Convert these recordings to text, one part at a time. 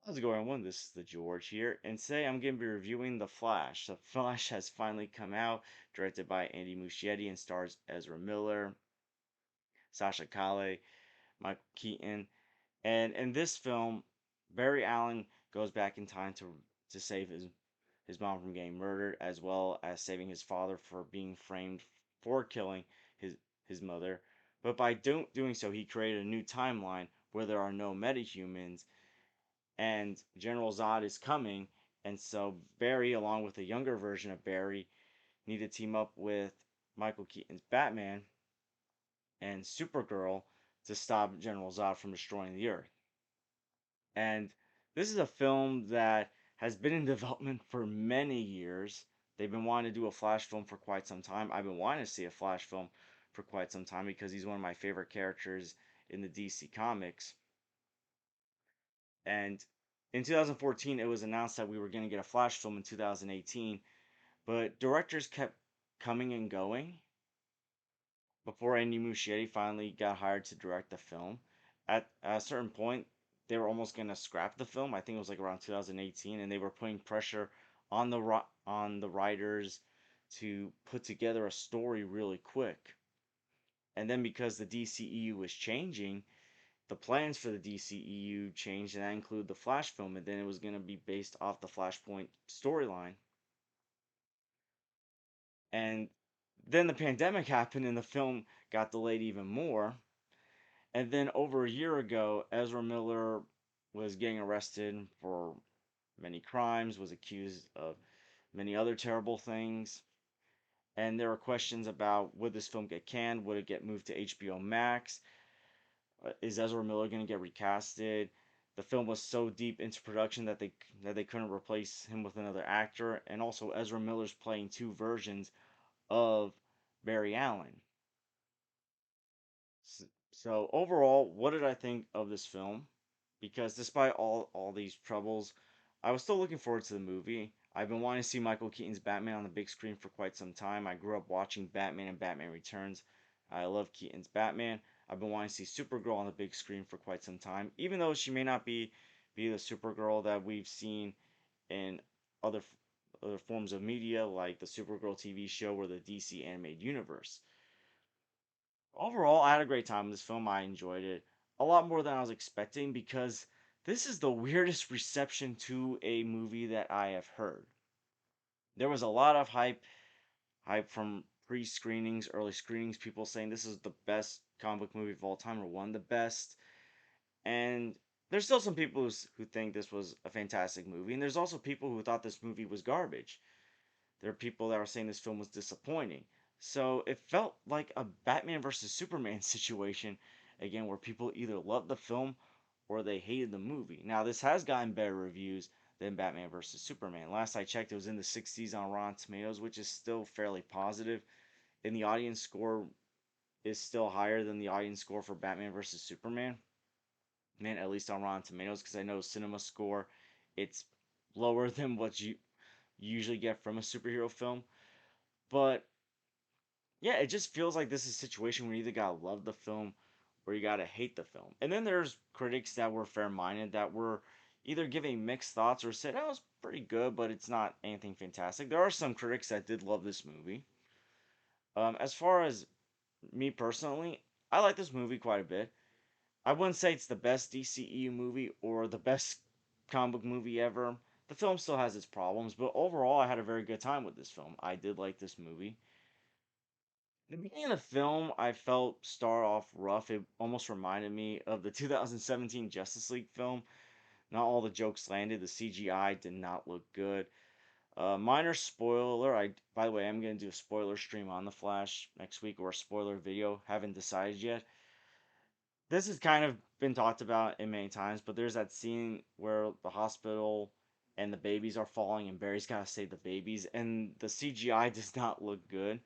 How's it going, everyone? This is the George here, and today I'm going to be reviewing The Flash. The Flash has finally come out, directed by Andy Muschietti, and stars Ezra Miller, Sasha Calle, Michael Keaton. And in this film, Barry Allen goes back in time to save his mom from getting murdered, as well as saving his father for being framed for killing his his mother. But by doing so, he created a new timeline where there are no metahumans and General Zod is coming, and so Barry, along with a younger version of Barry, need to team up with Michael Keaton's Batman and Supergirl to stop General Zod from destroying the Earth. And this is a film that has been in development for many years. They've been wanting to do a Flash film for quite some time. I've been wanting to see a Flash film for quite some time because he's one of my favorite characters in the DC comics. And in 2014, it was announced that we were going to get a Flash film in 2018, but directors kept coming and going before Andy Muschietti finally got hired to direct the film. At a certain point, they were almost going to scrap the film. I think it was like around 2018, and they were putting pressure on the writers to put together a story really quick. And then because the DCEU was changing, the plans for the DCEU changed, and that included the Flash film, and then it was going to be based off the Flashpoint storyline. And then the pandemic happened, and the film got delayed even more. And then over a year ago, Ezra Miller was getting arrested for many crimes, was accused of many other terrible things. And there were questions about would this film get canned? Would it get moved to HBO Max? Is Ezra Miller going to get recasted? The film was so deep into production that they couldn't replace him with another actor, and also Ezra Miller's playing two versions of Barry Allen. So overall, what did I think of this film? Because despite all these troubles, I was still looking forward to the movie. I've been wanting to see Michael Keaton's Batman on the big screen for quite some time. I grew up watching Batman and Batman Returns. I love Keaton's Batman. I've been wanting to see Supergirl on the big screen for quite some time, even though she may not be the Supergirl that we've seen in other other forms of media like the Supergirl TV show or the DC animated universe. Overall, I had a great time with this film. I enjoyed it a lot more than I was expecting because this is the weirdest reception to a movie that I have heard. There was a lot of hype from pre-screenings, early screenings, people saying this is the best comic book movie of all time or one of the best. And there's still some people who think this was a fantastic movie, and there's also people who thought this movie was garbage. There are people that are saying this film was disappointing. So it felt like a Batman versus Superman situation, again, where people either loved the film or they hated the movie. Now, this has gotten better reviews than Batman versus Superman. Last I checked, it was in the 60s on Rotten Tomatoes, which is still fairly positive, and the audience score is still higher than the audience score for Batman versus Superman. Man, at least on Rotten Tomatoes, because I know Cinema Score, it's lower than what you usually get from a superhero film. But yeah, it just feels like this is a situation where you either gotta love the film or you gotta hate the film. And then there's critics that were fair minded that were either giving mixed thoughts or said, oh, it's pretty good, but it's not anything fantastic. There are some critics that did love this movie. As far as me personally, I like this movie quite a bit. I wouldn't say it's the best DCEU movie or the best comic book movie ever. The film still has its problems, but overall, I had a very good time with this film. I did like this movie. The beginning of the film, I felt start off rough. It almost reminded me of the 2017 Justice League film. Not all the jokes landed. The CGI did not look good. Minor spoiler. By the way, I'm gonna do a spoiler stream on the Flash next week or a spoiler video. Haven't decided yet. This has kind of been talked about in many times, but there's that scene where the hospital and the babies are falling, and Barry's gotta save the babies, and the CGI does not look good.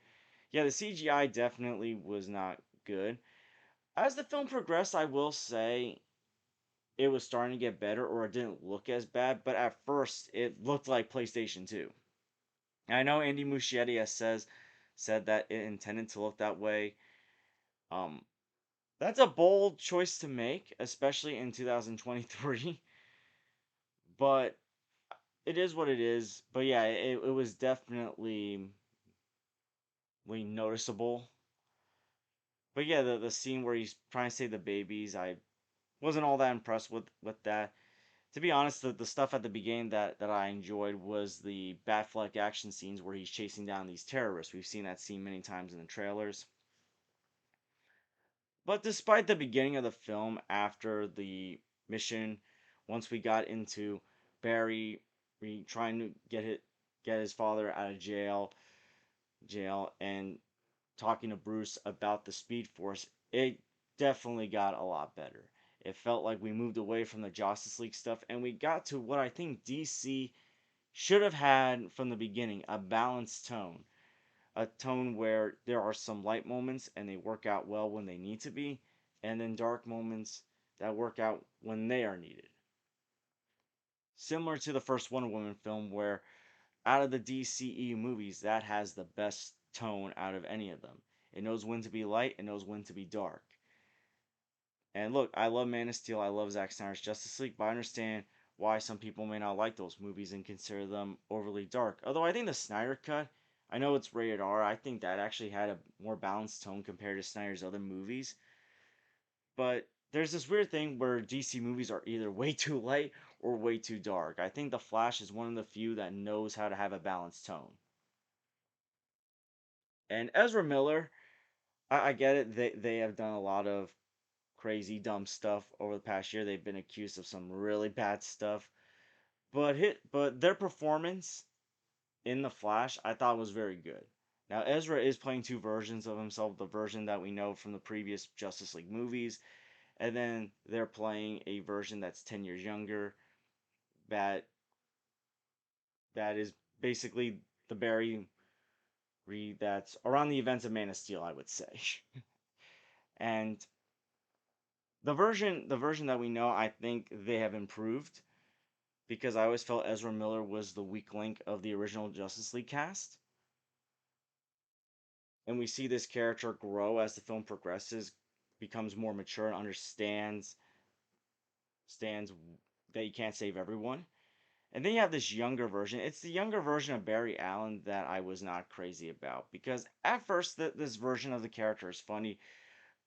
Yeah, the CGI definitely was not good. As the film progressed, I will say it was starting to get better or it didn't look as bad, but at first it looked like PlayStation 2. And I know Andy Muschietti has said that it intended to look that way. Um that's a bold choice to make, especially in 2023. But it is what it is. But yeah, it was definitely noticeable. But yeah, the scene where he's trying to save the babies, I wasn't all that impressed with that. To be honest, the stuff at the beginning that I enjoyed was the Batfleck action scenes where he's chasing down these terrorists. We've seen that scene many times in the trailers. But despite the beginning of the film, after the mission, once we got into Barry trying to get his father out of jail, and talking to Bruce about the Speed Force, it definitely got a lot better. It felt like we moved away from the Justice League stuff and we got to what I think DC should have had from the beginning, a balanced tone. A tone where there are some light moments and they work out well when they need to be, and then dark moments that work out when they are needed. Similar to the first Wonder Woman film, where out of the DCEU movies, that has the best tone out of any of them. It knows when to be light, it knows when to be dark. And look, I love Man of Steel, I love Zack Snyder's Justice League, but I understand why some people may not like those movies and consider them overly dark. Although I think the Snyder Cut, I know it's rated R, I think that actually had a more balanced tone compared to Snyder's other movies. But there's this weird thing where DC movies are either way too light or way too dark. I think The Flash is one of the few that knows how to have a balanced tone. And Ezra Miller, I get it. They have done a lot of crazy dumb stuff over the past year. They've been accused of some really bad stuff. But their performance in The Flash I thought was very good. Now Ezra is playing two versions of himself, the version that we know from the previous Justice League movies, and then they're playing a version that's 10 years younger that that is basically the Barry Reed that's around the events of Man of Steel, I would say. And the version that we know, I think they have improved because I always felt Ezra Miller was the weak link of the original Justice League cast. And we see this character grow as the film progresses, becomes more mature and understands that you can't save everyone. And then you have this younger version. It's the younger version of Barry Allen that I was not crazy about because at first this version of the character is funny,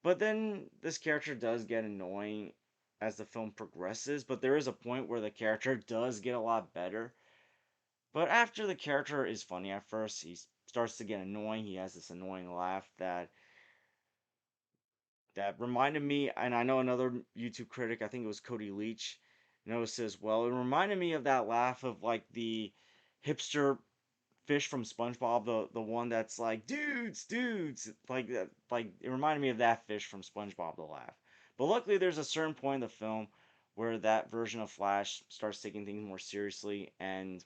but then this character does get annoying as the film progresses. But there is a point where the character does get a lot better. But after the character is funny at first, he starts to get annoying. He has this annoying laugh that reminded me, and I know another YouTube critic, I think it was Cody Leach, noticed as well. It reminded me of that laugh of like the hipster fish from SpongeBob, the one that's like dudes, like that. Like it reminded me of that fish from SpongeBob, the laugh. But luckily, there's a certain point in the film where that version of Flash starts taking things more seriously and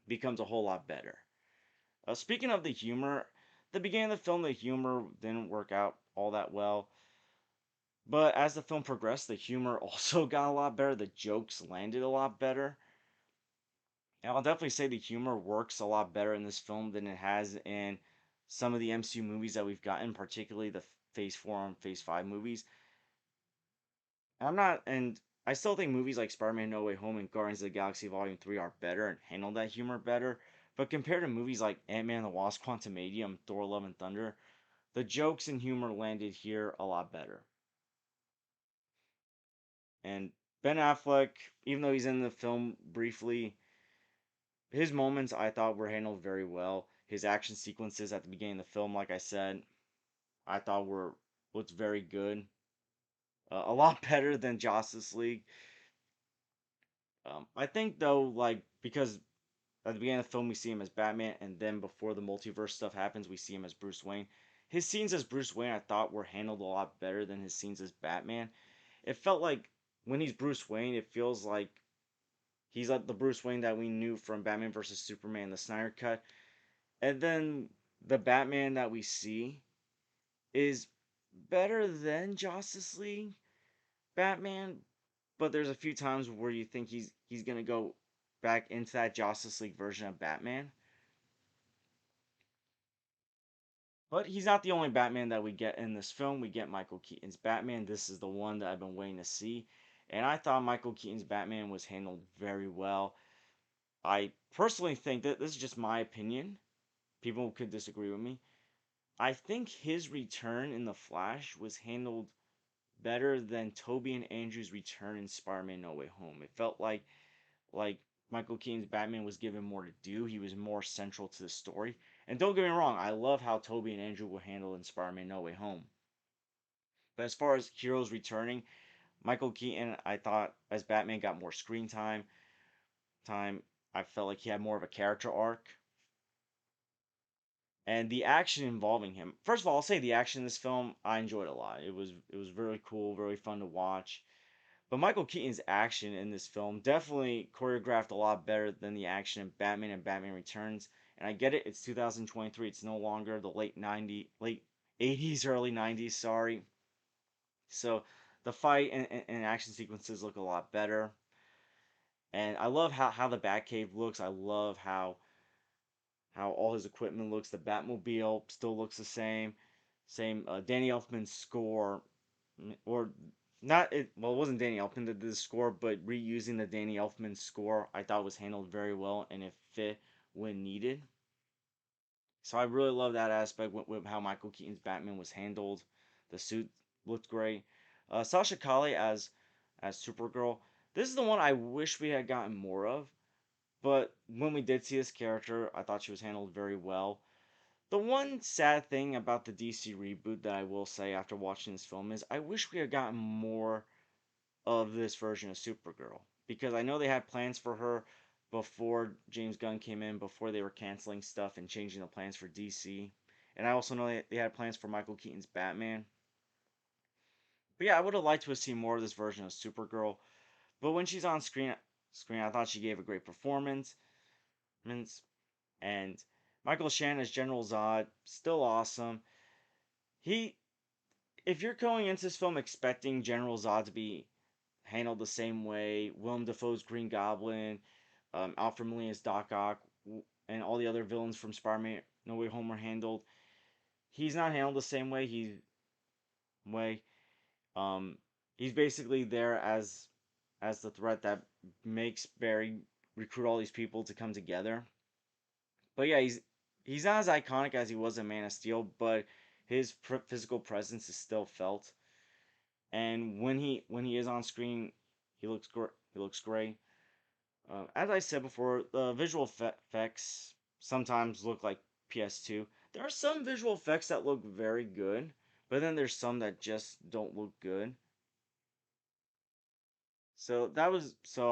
becomes a whole lot better. Speaking of the humor, the beginning of the film, the humor didn't work out all that well. But as the film progressed, the humor also got a lot better. The jokes landed a lot better. And I'll definitely say the humor works a lot better in this film than it has in some of the MCU movies that we've gotten, particularly the Phase 4 and Phase 5 movies. And I still think movies like Spider-Man No Way Home and Guardians of the Galaxy Volume 3 are better and handle that humor better. But compared to movies like Ant-Man and the Wasp, Quantumanium, Thor Love and Thunder, the jokes and humor landed here a lot better. And Ben Affleck, even though he's in the film briefly, his moments I thought were handled very well. His action sequences at the beginning of the film, like I said, I thought were looked very good. A lot better than Justice League. I think though, like because at the beginning of the film we see him as Batman, and then before the multiverse stuff happens, we see him as Bruce Wayne. His scenes as Bruce Wayne I thought were handled a lot better than his scenes as Batman. It felt like when he's Bruce Wayne, it feels like he's like the Bruce Wayne that we knew from Batman vs Superman, the Snyder Cut. And then the Batman that we see is better than Justice League Batman, but there's a few times where you think he's gonna go back into that Justice League version of Batman. But he's not the only Batman that we get in this film. We get Michael Keaton's Batman. This is the one that I've been waiting to see. And I thought Michael Keaton's Batman was handled very well. I personally think that this is just my opinion. People could disagree with me. I think his return in The Flash was handled better than Toby and Andrew's return in Spider-Man No Way Home. It felt like Michael Keaton's Batman was given more to do. He was more central to the story. And don't get me wrong, I love how Toby and Andrew were handled in Spider-Man No Way Home. But as far as heroes returning, Michael Keaton, I thought as Batman got more screen time, I felt like he had more of a character arc. And the action involving him. First of all, I'll say the action in this film I enjoyed a lot. It was very cool, very fun to watch. But Michael Keaton's action in this film definitely choreographed a lot better than the action in Batman and Batman Returns. And I get it, it's 2023. It's no longer the late 80s, early 90s, sorry. So the fight and action sequences look a lot better. And I love how the Batcave looks. I love how all his equipment looks. The Batmobile still looks the same. Same Danny Elfman's score, or not it. Well, it wasn't Danny Elfman that did the score, but reusing the Danny Elfman score, I thought was handled very well and it fit when needed. So I really love that aspect with how Michael Keaton's Batman was handled. The suit looked great. Sasha Calle as Supergirl. This is the one I wish we had gotten more of. But when we did see this character, I thought she was handled very well. The one sad thing about the DC reboot that I will say after watching this film is I wish we had gotten more of this version of Supergirl. Because I know they had plans for her before James Gunn came in, before they were canceling stuff and changing the plans for DC. And I also know they had plans for Michael Keaton's Batman. But yeah, I would have liked to have seen more of this version of Supergirl. But when she's on screen, I thought she gave a great performance. And Michael Shannon as General Zod, still awesome. He, if you're going into this film expecting General Zod to be handled the same way, Willem Dafoe's Green Goblin, Alfred Molina's Doc Ock, and all the other villains from Spider-Man No Way Home were handled, he's not handled the same way. Way, um, he's basically there as the threat that makes Barry recruit all these people to come together. But yeah, he's not as iconic as he was in Man of Steel, but his physical presence is still felt. And when he is on screen, he looks great. As I said before, the visual effects sometimes look like PS2. There are some visual effects that look very good, but then there's some that just don't look good. So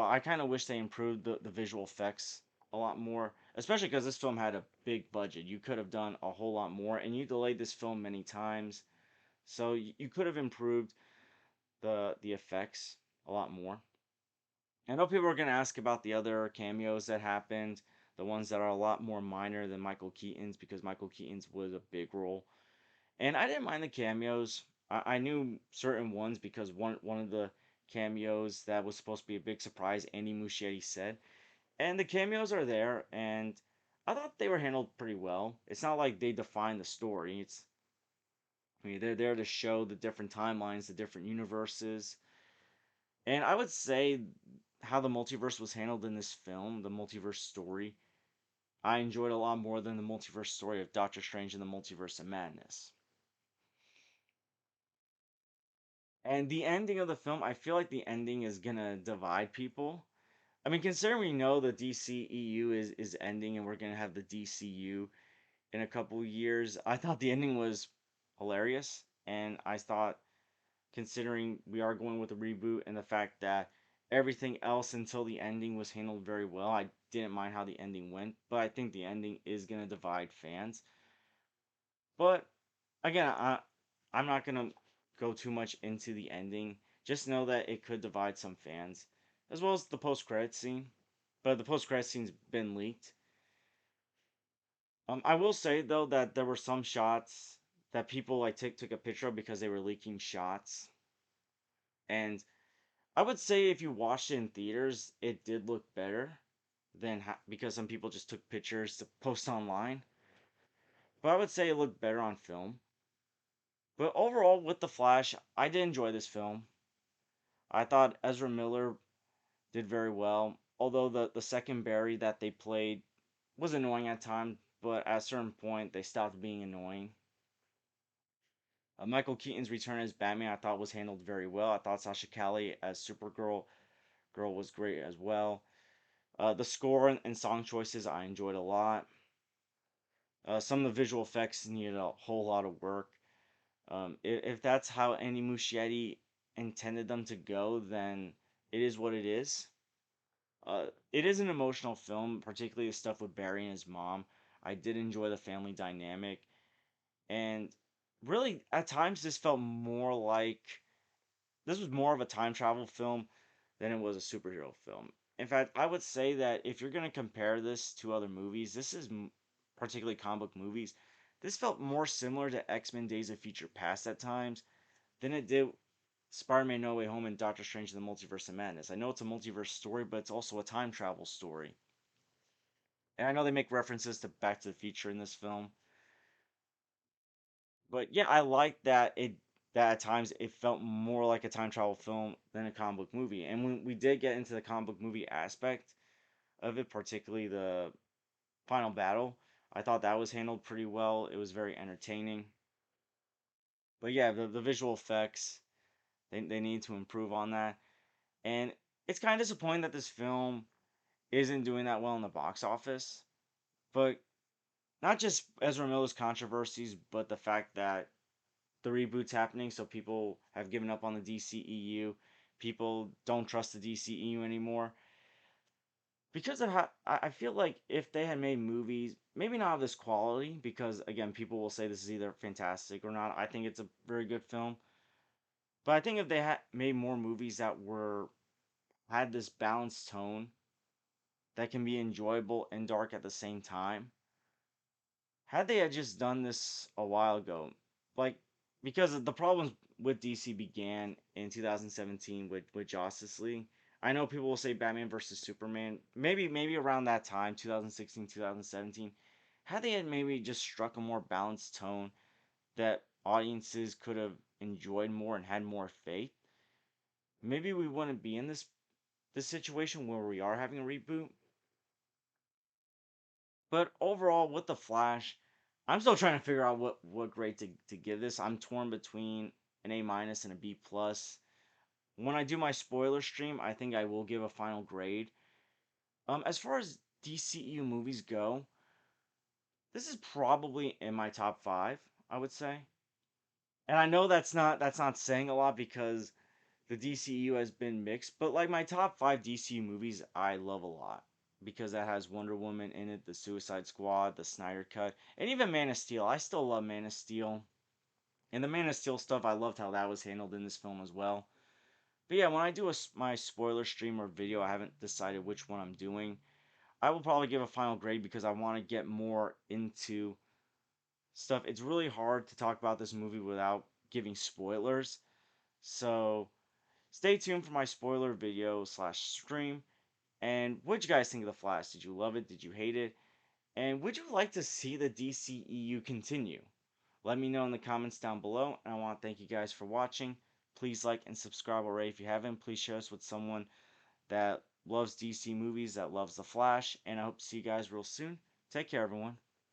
I kind of wish they improved the visual effects a lot more, especially because this film had a big budget. You could have done a whole lot more, and you delayed this film many times, so you could have improved the effects a lot more. I know people are gonna ask about the other cameos that happened, the ones that are a lot more minor than Michael Keaton's, because Michael Keaton's was a big role, and I didn't mind the cameos. I knew certain ones because one of the cameos that was supposed to be a big surprise, Andy Muschietti said. And the cameos are there, and I thought they were handled pretty well. It's not like they define the story. I mean, they're there to show the different timelines, the different universes. And I would say how the multiverse was handled in this film, the multiverse story, I enjoyed a lot more than the multiverse story of Doctor Strange and the Multiverse of Madness. And the ending of the film, I feel like the ending is gonna divide people. I mean, considering we know the DCEU is ending and we're gonna have the DCU in a couple years, I thought the ending was hilarious, and I thought, considering we are going with a reboot and the fact that everything else until the ending was handled very well, I didn't mind how the ending went, but I think the ending is gonna divide fans. But again, I'm not gonna go too much into the ending. Just know that it could divide some fans, as well as the post credit scene. But the post credit scene's been leaked. I will say though that there were some shots that people like took a picture of because they were leaking shots, and I would say if you watched it in theaters, it did look better than because some people just took pictures to post online. But I would say it looked better on film. But overall, with The Flash, I did enjoy this film. I thought Ezra Miller did very well, although the second Barry that they played was annoying at times, but at a certain point they stopped being annoying. Michael Keaton's return as Batman I thought was handled very well. I thought Sasha Calle as Supergirl was great as well. The score and song choices I enjoyed a lot. Some of the visual effects needed a whole lot of work. If that's how Andy Muschietti intended them to go, then it is what it is. It is an emotional film, particularly the stuff with Barry and his mom. I did enjoy the family dynamic, and really, at times, this was more of a time travel film than it was a superhero film. In fact, I would say that if you're going to compare this to other movies, particularly comic book movies, this felt more similar to X-Men Days of Future Past at times than it did Spider-Man No Way Home and Doctor Strange in the Multiverse of Madness. I know it's a multiverse story, but it's also a time travel story. And I know they make references to Back to the Future in this film. But yeah, I like that at times it felt more like a time travel film than a comic book movie. And when we did get into the comic book movie aspect of it, particularly the final battle, I thought that was handled pretty well. It was very entertaining. But yeah, the visual effects, they need to improve on that. And it's kind of disappointing that this film isn't doing that well in the box office. But not just Ezra Miller's controversies, but the fact that the reboot's happening, so people have given up on the DCEU. People don't trust the DCEU anymore. Because of how I feel like if they had made movies, maybe not of this quality, because again, people will say this is either fantastic or not. I think it's a very good film. But I think if they had made more movies that were had this balanced tone that can be enjoyable and dark at the same time, had they had just done this a while ago, like because the problems with DC began in 2017 with Justice League. I know people will say Batman versus Superman, maybe around that time, 2016, 2017. Had they had maybe just struck a more balanced tone that audiences could have enjoyed more and had more faith, maybe we wouldn't be in this situation where we are having a reboot. But overall, with the Flash, I'm still trying to figure out what grade to give this. I'm torn between an A minus and a B plus. When I do my spoiler stream, I think I will give a final grade. As far as DCEU movies go, this is probably in my top five, I would say. And I know that's not saying a lot because the DCU has been mixed, but like my top five DCU movies, I love a lot because that has Wonder Woman in it, the Suicide Squad, the Snyder Cut, and even Man of Steel. I still love Man of Steel, and the Man of Steel stuff, I loved how that was handled in this film as well. But yeah, when I do my spoiler stream or video, I haven't decided which one I'm doing. I will probably give a final grade because I want to get more into stuff. It's really hard to talk about this movie without giving spoilers. So stay tuned for my spoiler video slash stream. And what'd you guys think of The Flash? Did you love it? Did you hate it? And would you like to see the DCEU continue? Let me know in the comments down below. And I want to thank you guys for watching. Please like and subscribe already if you haven't. Please share this with someone that loves DC movies, that loves The Flash. And I hope to see you guys real soon. Take care, everyone.